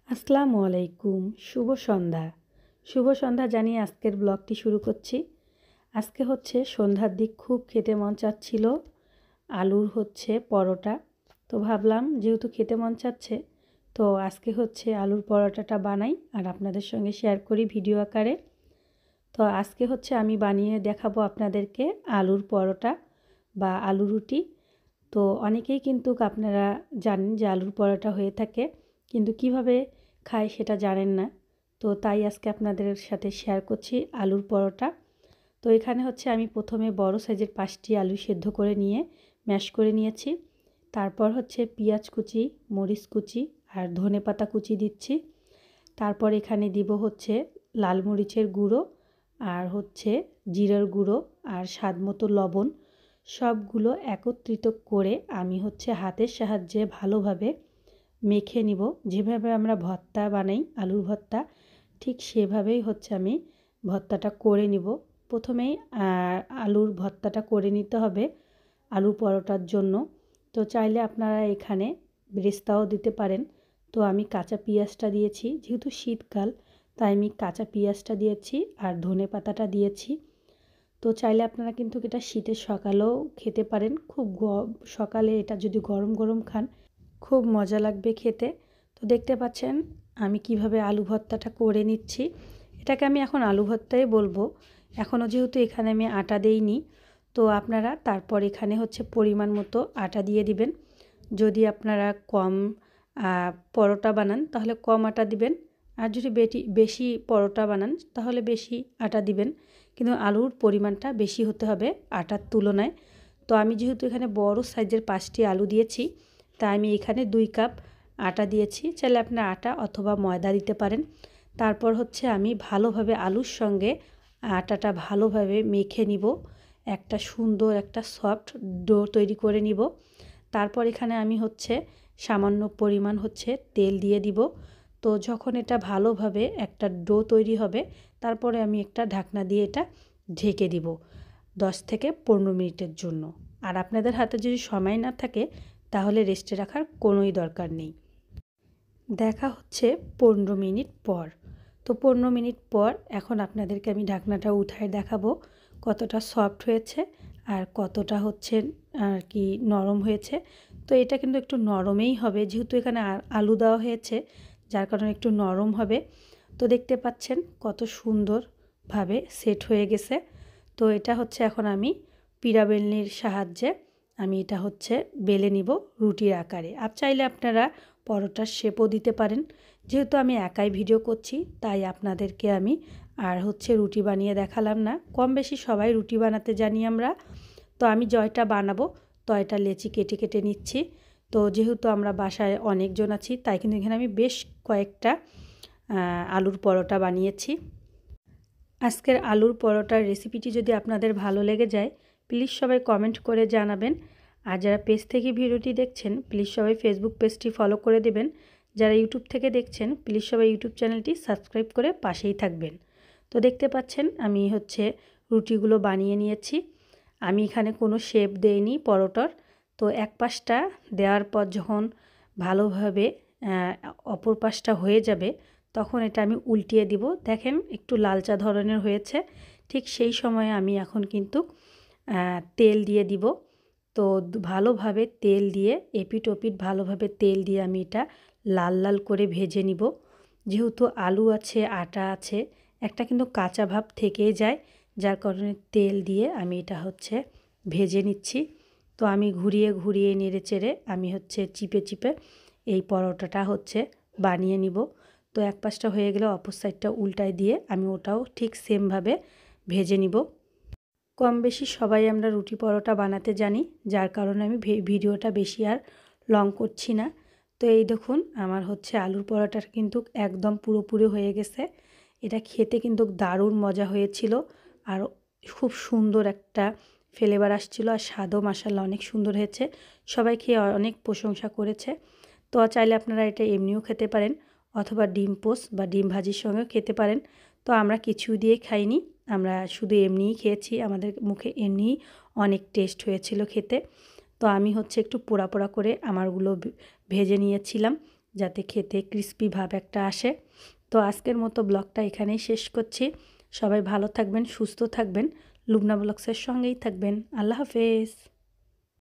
আসসালামু আলাইকুম। শুভ সন্ধ্যা জানিয়ে আজকের ব্লগটি শুরু করছি। আজকে হচ্ছে সন্ধ্যার দিক, খুব খেতে মন চাচ্ছিল আলুর পরোটা। তো ভাবলাম যেহেতু খেতে মন চাচ্ছে, তো আজকে আলুর পরোটাটা বানাই আর আপনাদের সঙ্গে শেয়ার করি ভিডিও আকারে। তো আজকে আমি বানিয়ে দেখাবো আপনাদেরকে আলুর পরোটা বা আলু রুটি। তো অনেকেই কিন্তু আপনারা জানেন যে আলুর পরোটা হয়ে থাকে, কিন্তু কিভাবে খায় সেটা জানেন না। তো তাই আজকে আপনাদের সাথে শেয়ার করছি আলুর পরোটা। তো এখানে আমি প্রথমে বড় সাইজের 5টি আলু সেদ্ধ করে নিয়ে ম্যাশ করে নিয়েছি। তারপর পেঁয়াজ কুচি, মরিচ কুচি আর ধনেপাতা কুচি দিচ্ছি। তারপর এখানে দিব লাল মরিচের গুঁড়ো আর জিরার গুঁড়ো আর স্বাদ মতো লবণ। সবগুলো একত্রিত করে আমি হাতের সাহায্যে ভালোভাবে মেখে নিব। যেভাবে আমরা ভর্তা বানাই আলুর ভর্তা, ঠিক সেভাবেই আমি ভর্তাটা করে নিব। প্রথমেই আলুর ভর্তাটা করে নিতে হবে আলু পরোটার জন্য। তো চাইলে আপনারা এখানে বেরেস্তাও দিতে পারেন। তো আমি কাঁচা পেঁয়াজটা দিয়েছি, যেহেতু শীতকাল তাই আমি কাঁচা পেঁয়াজটা দিয়েছি আর ধনেপাতাটা দিয়েছি। তো চাইলে আপনারা কিন্তু এটা শীতের সকালেও খেতে পারেন। খুব সকালে এটা যদি গরম গরম খান খুব মজা লাগবে খেতে। তো দেখতে পাচ্ছেন আমি কিভাবে আলু ভর্তাটা করে নিচ্ছি। এটাকে আমি এখন আলু ভর্তাই বলবো। এখনও যেহেতু এখানে আমি আটা দেইনি, তো আপনারা তারপর এখানে পরিমাণ মতো আটা দিয়ে দিবেন। যদি আপনারা কম পরোটা বানান তাহলে কম আটা দিবেন, আর যদি বেশি পরোটা বানান তাহলে বেশি আটা দিবেন। কিন্তু আলুর পরিমাণটা বেশি হতে হবে আটার তুলনায়। তো আমি যেহেতু এখানে বড় সাইজের 5টি আলু দিয়েছি, তাই আমি এখানে 2 কাপ আটা দিয়েছি। চাইলে আপনার আটা অথবা ময়দা দিতে পারেন। তারপর আমি ভালোভাবে আলুর সঙ্গে আটাটা ভালোভাবে মেখে নিব। একটা সুন্দর একটা সফট ডো তৈরি করে নিব। তারপর এখানে আমি সামান্য পরিমাণ তেল দিয়ে দিব। তো যখন এটা ভালোভাবে একটা ডো তৈরি হবে, তারপরে আমি একটা ঢাকনা দিয়ে এটা ঢেকে দিব 10 থেকে 15 মিনিটের জন্য। আর আপনাদের হাতে যদি সময় না থাকে তাহলে রেস্টে রাখার কোনোই দরকার নেই। দেখা 15 মিনিট পর। তো 15 মিনিট পর এখন আপনাদেরকে আমি ঢাকনাটা উঠায় দেখাবো কতটা সফট হয়েছে আর কতটা আর কি নরম হয়েছে। তো এটা কিন্তু একটু নরমেই হবে, যেহেতু এখানে আলু দেওয়া হয়েছে, যার কারণে একটু নরম হবে। তো দেখতে পাচ্ছেন কত সুন্দরভাবে সেট হয়ে গেছে। তো এটা এখন আমি পিঁড়া বেলনির সাহায্যে আমি এটা বেলে নিব রুটির আকারে। চাইলে আপনারা পরোটার শেপও দিতে পারেন। যেহেতু আমি একাই ভিডিও করছি তাই আপনাদেরকে আমি আর রুটি বানিয়ে দেখালাম না। কম বেশি সবাই রুটি বানাতে জানি আমরা। তো আমি জয়টা বানাবো তয়টা লেচি কেটে কেটে নিচ্ছি। তো যেহেতু আমরা বাসায় অনেকজন আছি, তাই কিন্তু এখানে আমি বেশ কয়েকটা আলুর পরোটা বানিয়েছি। আজকের আলুর পরোটার রেসিপিটি যদি আপনাদের ভালো লেগে যায়, প্লিজ সবাই কমেন্ট করে জানাবেন। আর যারা পেজ থেকে ভিডিওটি দেখছেন প্লিজ সবাই ফেসবুক পেজটি ফলো করে দেবেন। যারা ইউটিউব থেকে দেখছেন প্লিজ সবাই ইউটিউব চ্যানেলটি সাবস্ক্রাইব করে পাশেই থাকবেন। তো দেখতে পাচ্ছেন আমি রুটিগুলো বানিয়ে নিয়েছি। আমি এখানে কোনো শেপ দেইনি পরোটার। তো এক পাশটা দেওয়ার পর যখন ভালোভাবে অপর পাশটা হয়ে যাবে, তখন এটা আমি উল্টিয়ে দিব। দেখেন একটু লালচা ধরনের হয়েছে। ঠিক সেই সময়ে আমি এখন কিন্তু তেল দিয়ে দিব। তো ভালোভাবে তেল দিয়ে এপিট ওপিট ভালোভাবে তেল দিয়ে আমি এটা লাল লাল করে ভেজে নিব। যেহেতু আলু আছে, আটা আছে, একটা কিন্তু কাঁচা ভাব থেকেই যায়, যার কারণে তেল দিয়ে আমি এটা ভেজে নিচ্ছি। তো আমি ঘুরিয়ে ঘুরিয়ে নেড়ে চেড়ে আমি চিপে চিপে এই পরোটাটা বানিয়ে নিব। তো এক পাশটা হয়ে গেলে অপর সাইডটা উল্টায় দিয়ে আমি ওটাও ঠিক সেমভাবে ভেজে নিব। কম বেশি সবাই আমরা রুটি পরোটা বানাতে জানি, যার কারণে আমি ভিডিওটা বেশি আর লং করছি না। তো এই দেখুন আমার আলুর পরোটাটা কিন্তু একদম পুরোপুরি হয়ে গেছে। এটা খেতে কিন্তু দারুণ মজা হয়েছিল আর খুব সুন্দর একটা ফ্লেভার আসছিল, আর স্বাদও মাশাআল্লাহ অনেক সুন্দর হয়েছে। সবাই খেয়ে অনেক প্রশংসা করেছে। তো চাইলে আপনারা এটা এমনিও খেতে পারেন অথবা ডিম পোস্ট বা ডিম ভাজির সঙ্গেও খেতে পারেন। তো আমরা কিছু দিয়ে খাইনি, আমরা শুধু এমনিই খেয়েছি। আমাদের মুখে এমনিই অনেক টেস্ট হয়েছিল খেতে। তো আমি একটু পোড়া পোড়া করে আমারগুলো ভেজে নিয়েছিলাম, যাতে খেতে ক্রিস্পি ভাব একটা আসে। তো আজকের মতো ব্লগটা এখানেই শেষ করছি। সবাই ভালো থাকবেন, সুস্থ থাকবেন, লুবনা ব্লগসের সঙ্গেই থাকবেন। আল্লাহ হাফেজ।